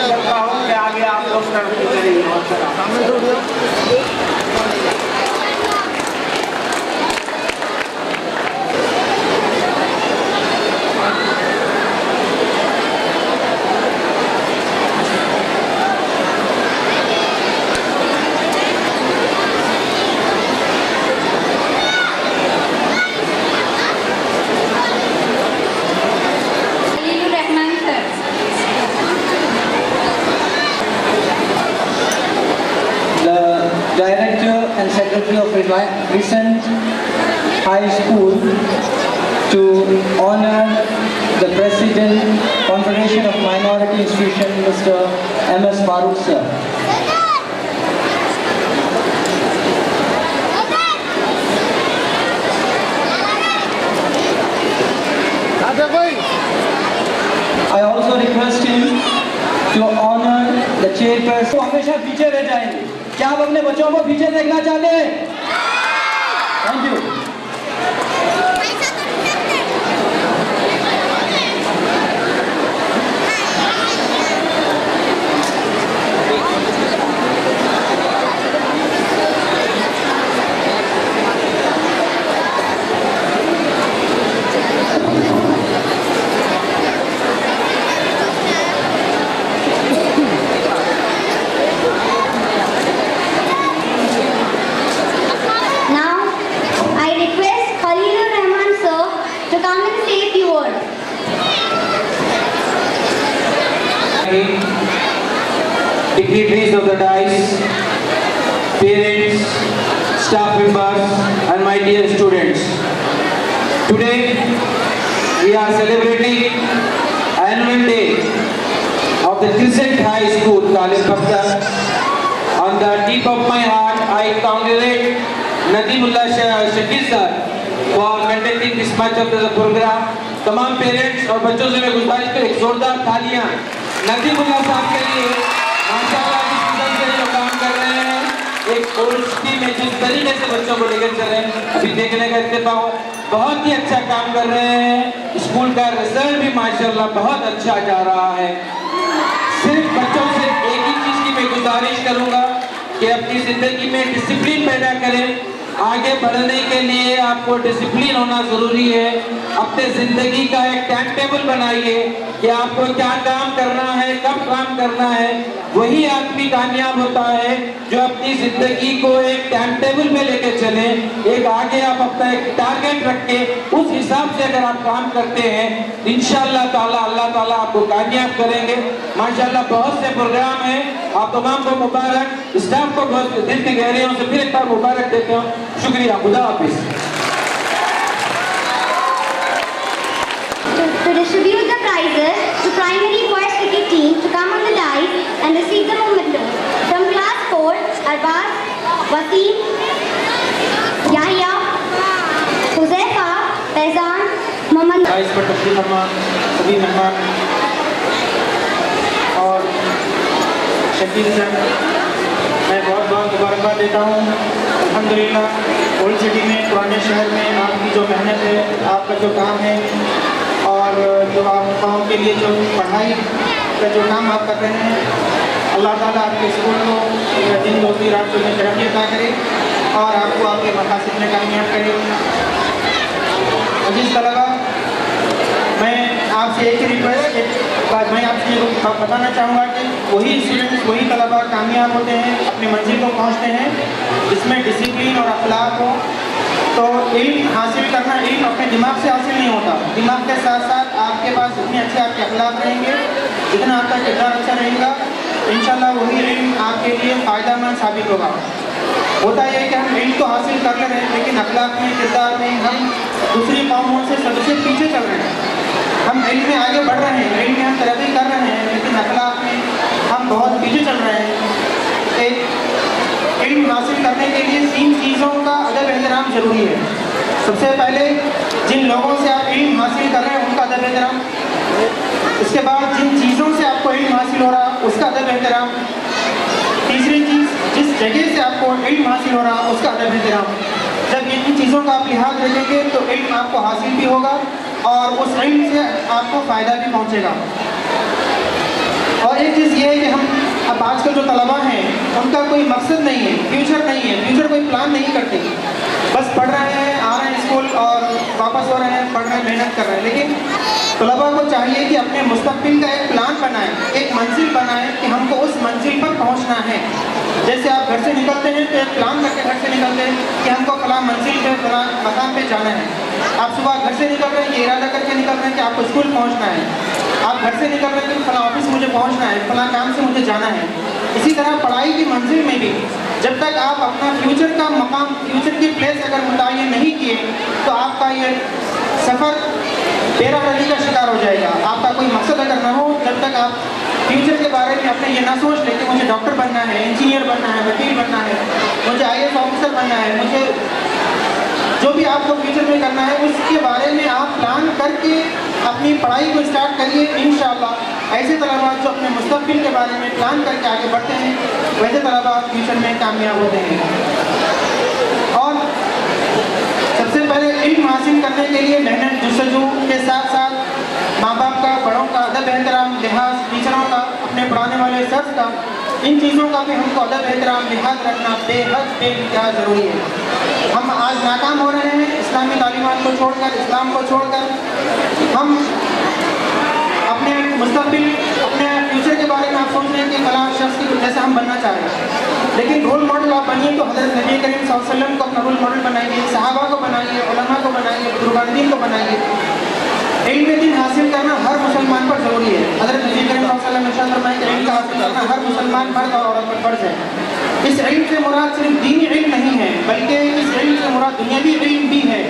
करता हूँ कि आगे आप लोग तरक्की करेंगे। Director and Secretary of Crescent High School to honor the President, Confederation of Minority Institution, Mr. M.S. Farooq sir. I also request him to honor the chairperson. हमेशा पीछे रह जाएंगे। क्या आप अपने बच्चों को पीछे देखना चाहते हैं? Thank you. Dignitaries of the dais, parents, staff members, and my dear students. Today, we are celebrating annual day of the Crescent High School, Talim Bakhtar. On the deep of my heart, I congratulate Nadimullah Shakil sir for conducting this much of the program. तमाम parents और बच्चों से मैं गुजारिश करूं एक जोरदार तालियां नदीमुल्लाह साहब के लिए माशाअल्लाह जिस किस्म से जो काम कर रहे हैं एक ओल्ड सिटी में जिस तरीके से बच्चों को लेकर चल रहे हैं अभी देखने का इत्तेफाक बहुत ही अच्छा काम कर रहे हैं। स्कूल का रिजल्ट भी माशाअल्लाह बहुत अच्छा जा रहा है। सिर्फ बच्चों से एक ही चीज़ की मैं गुजारिश करूंगा कि अपनी ज़िंदगी में डिसिप्लिन पैदा करें। आगे बढ़ने के लिए आपको डिसिप्लिन होना ज़रूरी है। अपने ज़िंदगी का एक टाइम टेबल बनाइए कि आपको क्या काम करना है, कब काम करना है। वही आदमी कामयाब होता है जो अपनी ज़िंदगी को एक टाइम टेबल में लेके चले। एक आगे आप अपना एक टारगेट रख के उस हिसाब से अगर आप काम करते हैं इंशाअल्लाह ताला अल्लाह ताला आपको कामयाब करेंगे। माशाअल्लाह बहुत से प्रोग्राम हैं, आप तमाम को मुबारक, स्टाफ को बहुत दिल की गहराइयों से फिर एक बार मुबारक देता हूँ। शुक्रिया, खुदा हाफिज़। To distribute the prizes to primary boys cricket team to come on the dais and receive the memento from class 4, Arbaz, Wasim, Yahya, Huzaifa, Faizan, Mohammad। इस पर तशरीफ फरमा सभी मेहमान और शकील सर मैं बहुत बहुत मुबारकबाद देता हूँ। अल्हम्दुलिल्लाह ओल्ड सिटी में पुराने शहर में आपकी जो मेहनत है, आपका जो काम है और जो आप गाँव के लिए जो पढ़ाई का जो काम आप कर रहे हैं, अल्लाह ताला आपके स्कूल को दिन रोज़ी रात में तरक्की अता करे और आपको आपके मकासद में कामयाब करे। अजीज़ तलबा, मैं आपसे एक ही रिक्वेस्ट मैं आपसे बताना चाहूँगा कि वही स्टूडेंट्स वही तलबा कामयाब होते हैं, अपनी मंजिल को पहुँचते हैं जिसमें डिसिप्लिन और अखलाक हो। तो इल्म हासिल करना इल्म अपने दिमाग से हासिल नहीं होता, दिमाग के साथ साथ आपके पास जितने अच्छे आपके अखलाक रहेंगे, जितना आपका किरदार अच्छा रहेगा, इंशाल्लाह वही इल्म आपके लिए फ़ायदेमंद साबित होगा। होता यह है कि हम इल्म तो हासिल कर ले रहे हैं लेकिन अखलाक में किरदार में हम दूसरी कौमों से सबसे पीछे चल रहे हैं। हम इल्म में आगे बढ़ रहे हैं, इल्म में हम तरक्की कर रहे हैं लेकिन अखलाक में हम बहुत पीछे चल रहे हैं। एक इल्म हासिल करने के लिए 3 चीज़ों का अदब एहतराम ज़रूरी है। सबसे पहले जिन लोगों से आप इल्म हासिल कर रहे हैं उनका अदब एहतराम, इसके बाद जिन चीज़ों से आपको इल्म हासिल हो रहा है उसका अदब एहतराम, तीसरी चीज़ जिस जगह से आपको इल्म हासिल हो रहा है उसका अदब एहतराम। जब इन चीज़ों का आप लिहाज रखेंगे तो इल्म आपको हासिल भी होगा और उस इल्म से आपको फ़ायदा भी पहुँचेगा। और एक चीज़ ये है आजकल जो तलबा हैं उनका कोई मकसद नहीं है, फ्यूचर नहीं है, फ्यूचर कोई प्लान नहीं करते, बस पढ़ रहे हैं, आ रहे हैं स्कूल और वापस हो रहे हैं, पढ़ रहे हैं, मेहनत कर रहे हैं। लेकिन तलबा को चाहिए कि अपने मुस्तक़बिल का एक प्लान बनाएं, एक मंजिल बनाएं कि हमको उस मंजिल पर पहुंचना है। जैसे आप घर से निकलते हैं तो एक प्लान करके घर से निकलते हैं कि हमको फलां मंजिल पे फलां मकाम पे जाना है। आप सुबह घर से निकल रहे हैं, ये इरादा करके निकल रहे हैं कि आपको स्कूल पहुंचना है। आप घर से निकल रहे हैं कि फलां ऑफिस मुझे पहुंचना है, फलां काम से मुझे जाना है। इसी तरह पढ़ाई की मंजिल में भी जब तक आप अपना फ्यूचर का मकाम, फ्यूचर की प्लेस अगर मुतय्यन नहीं किए तो आपका ये सफ़र बेराहगी का शिकार हो जाएगा। आपका कोई मकसद अगर ना हो, जब तक आप फ्यूचर के बारे में अपने ये ना सोच लें कि मुझे डॉक्टर बनना है, इंजीनियर बनना है, वकील बनना है, मुझे IAS ऑफिसर बनना है, मुझे जो भी आपको फ्यूचर में करना है उसके बारे में आप प्लान करके अपनी पढ़ाई को स्टार्ट करिए। इंशाअल्लाह ऐसे तलबा जो अपने मुस्तक़बिल के बारे में प्लान करके आगे बढ़ते हैं, वैसे तलबा फ्यूचर में कामयाब होते हैं। और सबसे पहले इल्म हासिल करने के लिए मेहनत जस्तजू के साथ साथ माँ बाप का, बड़ों का अदब एहतराम लिहाज, टीचरों का, अपने पढ़ाने वाले सर्स का, इन चीज़ों का भी हमको अदब एहतराम लिहाज रखना बेहद बेइंतहा ज़रूरी है। हम आज नाकाम हो रहे हैं इस्लामी तालीमात को छोड़कर, इस्लाम को छोड़कर। हम अपने मुस्तक़बिल, अपने फ्यूचर के बारे में आप सोच रहे हैं कि फलां शख्स की जैसे हम बनना चाह रहे हैं, लेकिन रोल मॉडल आप बनिए तो हज़रत नबी करीम सल्लल्लाहु अलैहि वसल्लम को अपना रोल मॉडल बनाइए, सहाबा को बनाइए, उलमा को बनाइए, बुजुर्गान को बनाइए। इल्म दीन हासिल करना हर मुसलमान पर ज़रूरी है। हज़रत नबी करीम सल्लल्लाहु अलैहि वसल्लम ने इरशाद फरमाया कि इल्म का हासिल करना हर मुसलमान मर्द और औरत पर फ़र्ज़ है। इस इल्म से मुराद सिर्फ दीनी इल्म नहीं है, बल्कि इस इल्म से मुराद दुनियावी इल्म भी है।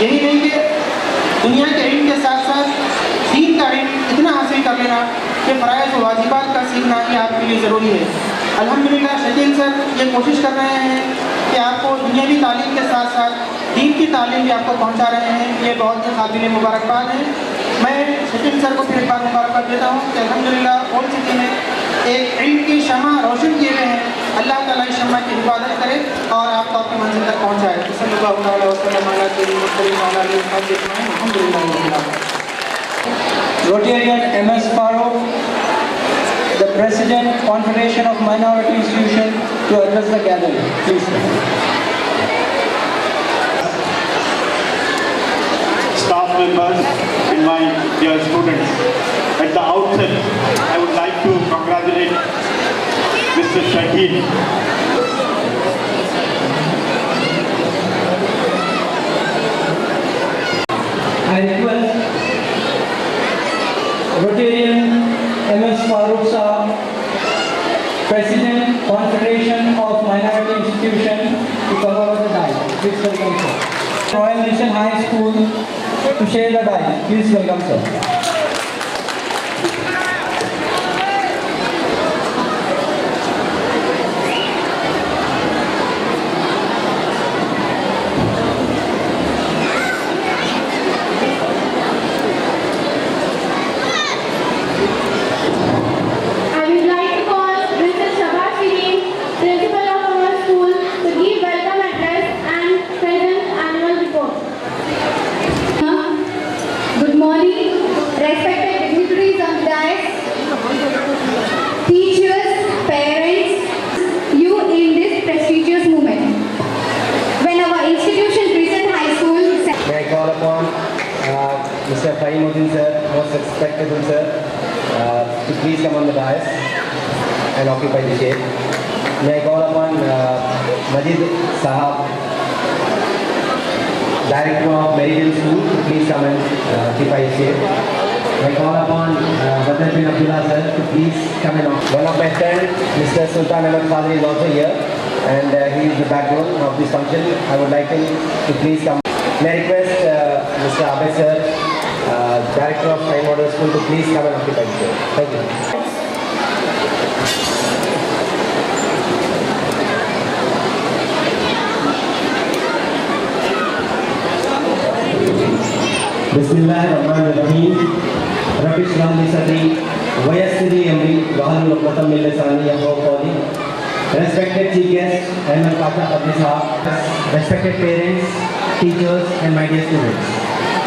यही नहीं कि दुनिया के इल्म के साथ साथ दीन का इल्म इतना हासिल कर लेना कि फ़राइज़ व वाजिबात का सीखना ही आपके लिए ज़रूरी है। अल्हम्दुलिल्लाह शकील सर ये कोशिश कर रहे हैं कि आपको दुनियावी तालीम के साथ साथ दीन की तालीम भी आपको पहुंचा रहे हैं, ये बहुत ही काबिल मुबारकबाद है। मैं शकील सर को फिर एक बार मुबारकबाद देता हूँ कि अल्हम्दुलिल्लाह ओल्ड सिटी में एक इल्म की शमा रोशन किए हुए हैं। अल्लाह ताला इस शमा की हिफाजत करे और आपको अपनी मंजिल तक पहुँचाए। सल्लल्लाहु अलैहि वसल्लम अला सय्यिदिना अल्हम्दुलिल्लाह। Rotarian MS Farooq, the President, Confederation of Minority Institution, to address the gathering. Please. Staff members and my dear students, at the outset, I would like to congratulate Mr. Shaheen. I request Rotarian MS Farooq Saab, President, Confederation of Minority Institution, to come over the dais. Please welcome sir. Royal Mission High School to share the dais. Please welcome sir. Mr. Faimuddin sir, most respectable sir, to please come on the dais and occupy the shade. May I call upon Majid Sahab, Director of Meridian School, to please come and occupy the shade. May I call upon Badr bin Abdullah sir to please come and occupy. One of my friends, Mr. Sultan Ahmed Fadri, is also here, and he is the backbone of this function. I would like him to please come. May I request Mr. Abed sir, Director of High Model School, to please come and occupy the chair. Thank you. Bismillahirrahmanirrahim. Rabbi shrah li sadri wa yassir li amri wahlul 'uqdatam min lisani yafqahu qawli. Respected chief guests, Ahmed Pasha Fadli Sahab, respected parents, teachers and my dear students,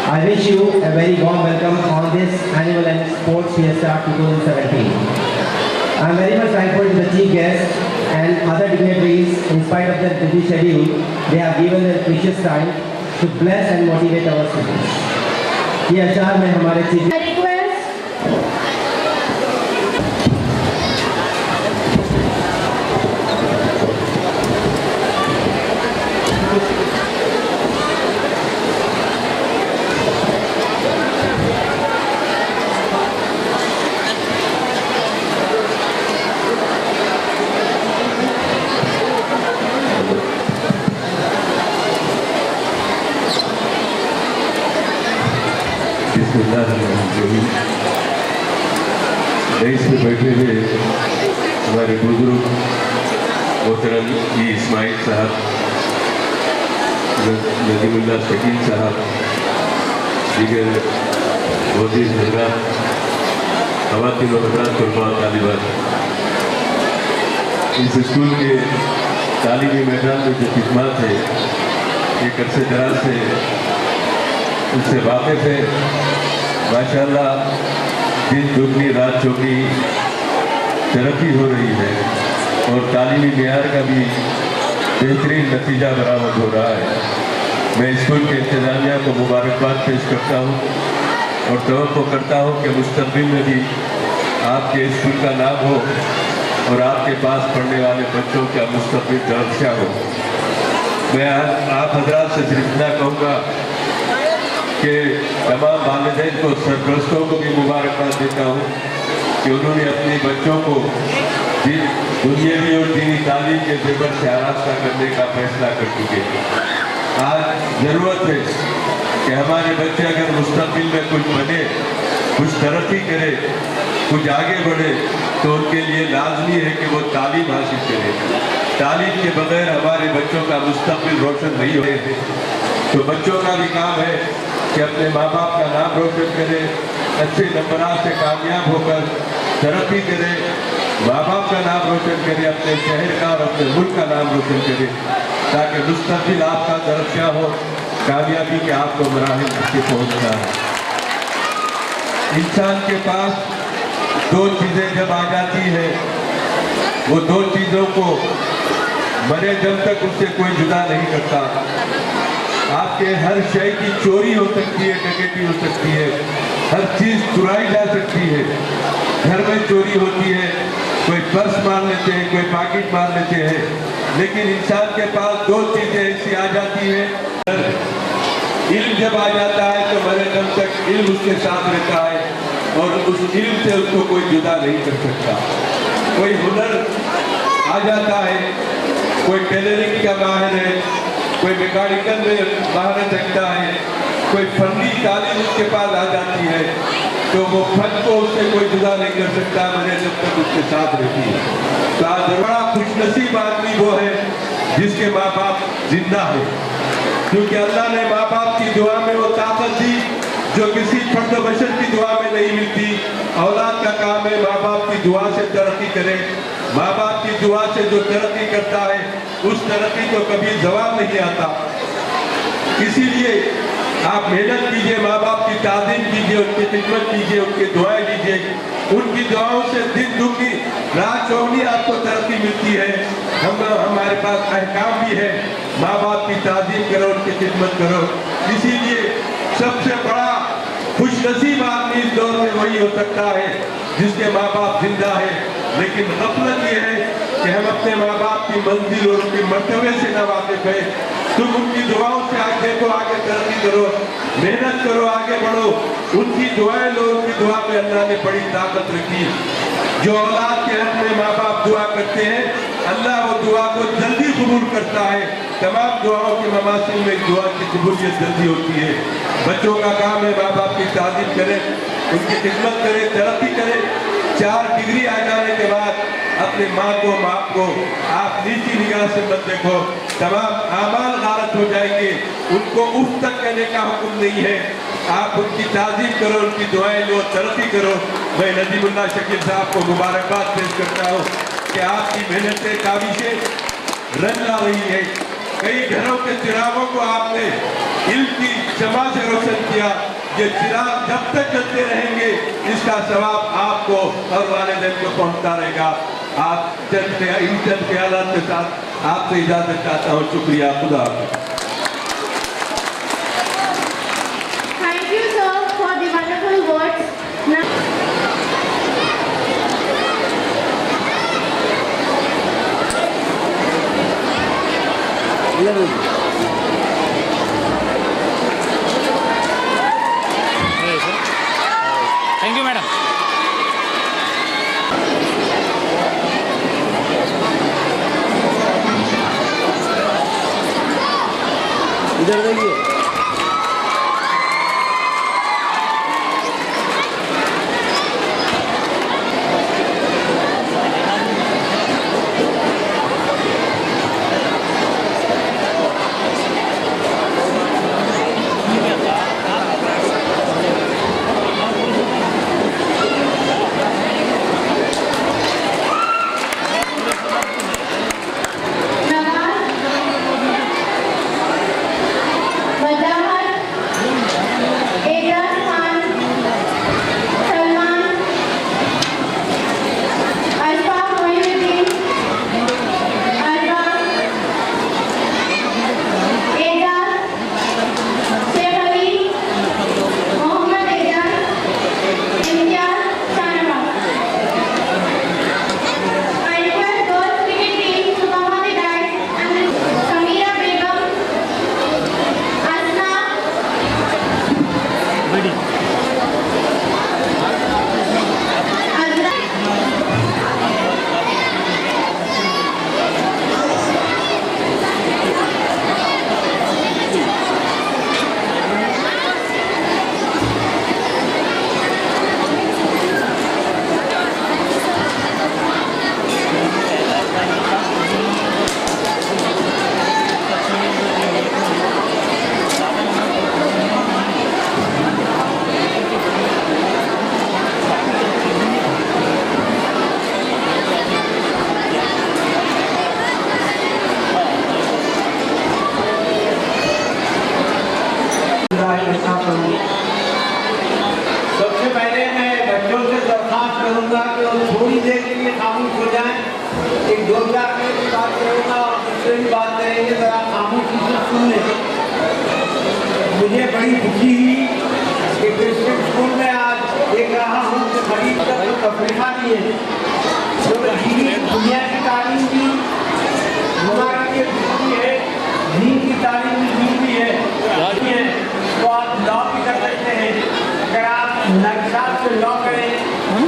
I wish you a very warm welcome on this annual sports fiesta 2017. I am very much thankful to the chief guests and other dignitaries. In spite of their busy schedule, they have given their precious time to bless and motivate our students. ये अचार में हमारे chief देश में बैठे हुए हमारे बुजुर्ग मोहतरम ई इस्माइल साहब, नदीमुल्लाह शकील साहब, दीगर मोदी हजरात, ख़वातीन और हजरात, तलबा और तालिबात, इस स्कूल के तालीमी मैदान में जो खिदमत है, एक अरसे दराज से उससे वाक़िफ़ है। माशाअल्लाह दिन दुगनी रात चौगनी तरक्की हो रही है और तालीमी मेयार का भी बेहतरीन नतीजा बरामद हो रहा है। मैं स्कूल के इंतज़ामिया को मुबारकबाद पेश करता हूँ और तवक्को करता हूँ कि मुस्तक़बिल में भी आपके स्कूल का नाम हो और आपके पास पढ़ने वाले बच्चों का मुस्तक़बिल दर्जा हो। मैं आप हजरात से सिर्फ इतना कहूँगा कि तमाम वालिदैन को, सरपरस्तों को भी मुबारकबाद देता हूँ कि उन्होंने अपने बच्चों को दुनियावी और दीनी तालीम के ज़ेवर से आरास्ता करने का फैसला कर चुके हैं। आज ज़रूरत है कि हमारे बच्चे अगर मुस्तक़बिल में कुछ बने, कुछ तरक्की करे, कुछ आगे बढ़े, तो उनके लिए लाजमी है कि वो तालीम हासिल करें। तालीम के बगैर हमारे बच्चों का मुस्तक़बिल रोशन नहीं होगा। तो बच्चों का भी काम है कि अपने माँ बाप का नाम रोशन करें, अच्छे नंबरात से कामयाब होकर तरक्की करें, माँ बाप का नाम रोशन करें, अपने शहर का और अपने मुल्क का नाम रोशन करें, ताकि मुस्तक़बिल आपका दरख्या हो, कामयाबी के आपको मराहिल से पहुँचना है। इंसान के पास दो चीज़ें जब आ जाती है, वो दो चीज़ों को मरे दम तक उससे कोई जुदा नहीं करता। आपके हर शय की चोरी हो सकती है, डकैती हो सकती है, हर चीज़ चुराई जा सकती है। घर में चोरी होती है, कोई पर्स मार लेते हैं, कोई पैकेट मार लेते हैं, लेकिन इंसान के पास दो चीज़ें ऐसी आ जाती हैं। इल्म जब आ जाता है तो मरे दम तक इल्म उसके साथ रहता है और उस इल्म से उसको कोई जुदा नहीं कर सकता। कोई हुनर आ जाता है, कोई टेलरिंग का माहिर है, कोई मैकेनिकल में महारत रखता है, कोई फनी तालीम उसके पास आ जाती है, तो वो फन को उससे कोई जुदा नहीं कर सकता, मरे जब तक उसके साथ रहती है। तो आज बड़ा खुशनसीब आदमी वो है जिसके माँ बाप जिंदा है, क्योंकि अल्लाह ने माँ बाप की दुआ में वो ताकत दी जो किसी फर्द बशर की दुआ में नहीं मिलती। औलाद का काम है माँ बाप की दुआ से तरक्की करे। माँ बाप की दुआ से जो तरक्की करता है उस तरक्की को कभी जवाब नहीं आता। इसीलिए आप मेहनत कीजिए, माँ बाप की ताज़ीम कीजिए, उनकी खिदमत कीजिए, उनकी दुआएं लीजिए। उनकी दुआओं से दिन दुगनी रात चौगनी आपको तरक्की मिलती है। हमारे पास अहकाम भी है, माँ बाप की ताज़ीम करो, उनकी खिदमत करो। इसीलिए सबसे बड़ा खुशनसीब आदमी इस दौर में वही हो सकता है जिसके माँ बाप जिंदा है। लेकिन गफलत ये है कि हम अपने माँ बाप की मंजिल और उनके मर्तबे से ना वाकिफ है। तुम उनकी दुआओं से आगे देखो, आगे तरक्की करो, मेहनत करो, आगे बढ़ो, उनकी दुआएं लो। उनकी दुआ में अल्लाह ने बड़ी ताकत रखी। जो औलाद के हक में माँ बाप दुआ करते हैं, अल्लाह वो दुआ को जल्दी कबूल करता है। तमाम दुआओं के ममासिल में दुआ की कबूलियत जल्दी होती है। बच्चों का काम है माँ बाप की ताज़ीम करें, उनकी खिदमत करें, तरक्की करें। 4 डिग्री आ जाने के बाद अपने माँ को, बाप को आप नीची निगाह से मत देखो, तमाम आमाल गारत हो जाएंगे। उनको उफ तक कहने का हुक्म नहीं है। आप उनकी ताज़ीम करो, उनकी दुआएं लो, तरक्की करो। मैं नदीमुल्लाह शकील साहब को मुबारकबाद पेश करता हूँ कि आपकी मेहनतें, काविशें रंग ला रही है। कई घरों के चिरागों को आपने इल्म की शमा से रोशन किया। ये चिराग जब तक जलते रहेंगे इसका सवाब आपको और वालिदैन को पहुंचता रहेगा। आप इन चंद ख्यालात के साथ आपसे इजाजत चाहता हूँ। शुक्रिया। खुदा हाफिज। Thank you, sir, for the wonderful words. Thank you, madam. इधर देखिए। सबसे पहले मैं बच्चों से दरख्वास्त करूंगा कि वो थोड़ी देर के लिए खामोश हो जाएं। एक 2-4 मिनट की बात करूंगा और दूसरे भी बात करेंगे, जरा खामोशी से सुन लें। मुझे बड़ी खुशी हुई कि क्रिश्चियन स्कूल में आज देख रहा हूँ कि खरीद कर तफरीहा भी है, जो दुनिया की तालीम भी हमारे लिए ज़रूरी है, दीन की तालीम भी ज़रूरी है। तो आप लॉ भी कर सकते हैं। अगर आप नक्शा से लॉ करें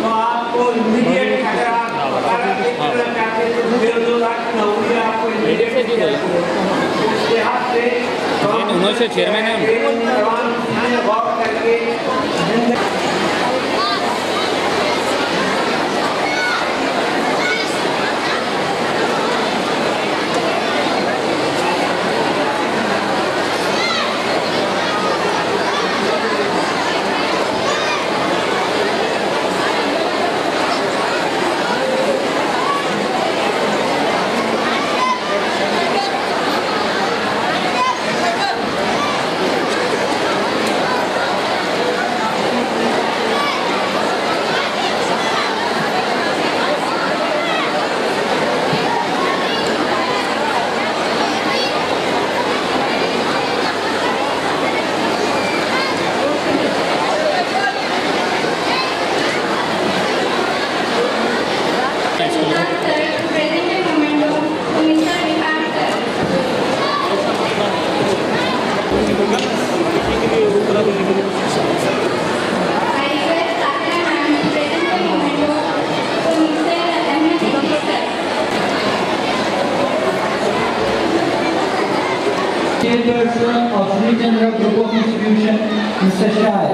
तो आपको इमीडिएट, अगर आप चाहते हैं तो 1.5 लाख की नौकरी आपको इमीडिएट इस लिहाज से उन्होंने चेयरमैन है गौर करके Chairperson of Sri Chandra Group of Institution, Mr. Shai.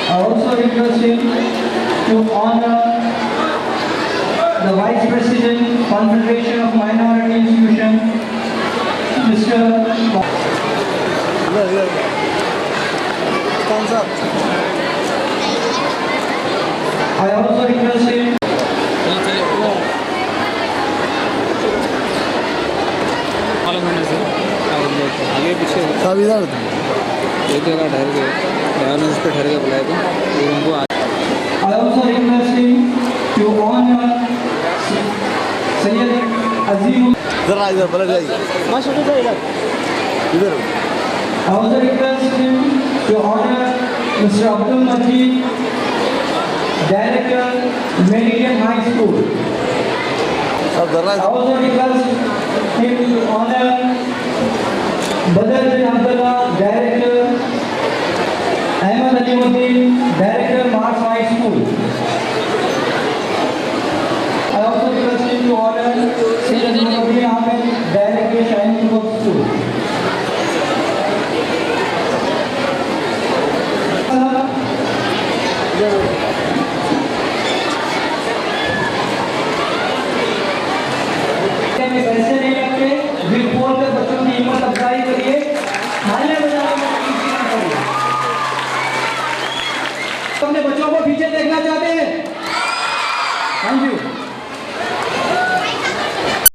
I also request him to honor the Vice President, Confederation of Minority Institution, Mr. I एक जगह ठहर गए, डायलिसिस पे ठहर के बुलाए थे, फिर उनको I also request him to honor Sayyid Azim. I also request him to honor Mr. Abdul Majid, Director, Median High School. I also request him to honor Badr bin Abdullah, Director, Ahmad Alimuddin, Director, Mars High School. I also request him to honor Sayyid Nuruddin Ahmed, Director, Shining Brook School. पैसे नहीं लगते, bill बोल कर बच्चों की हिम्मत अफजाई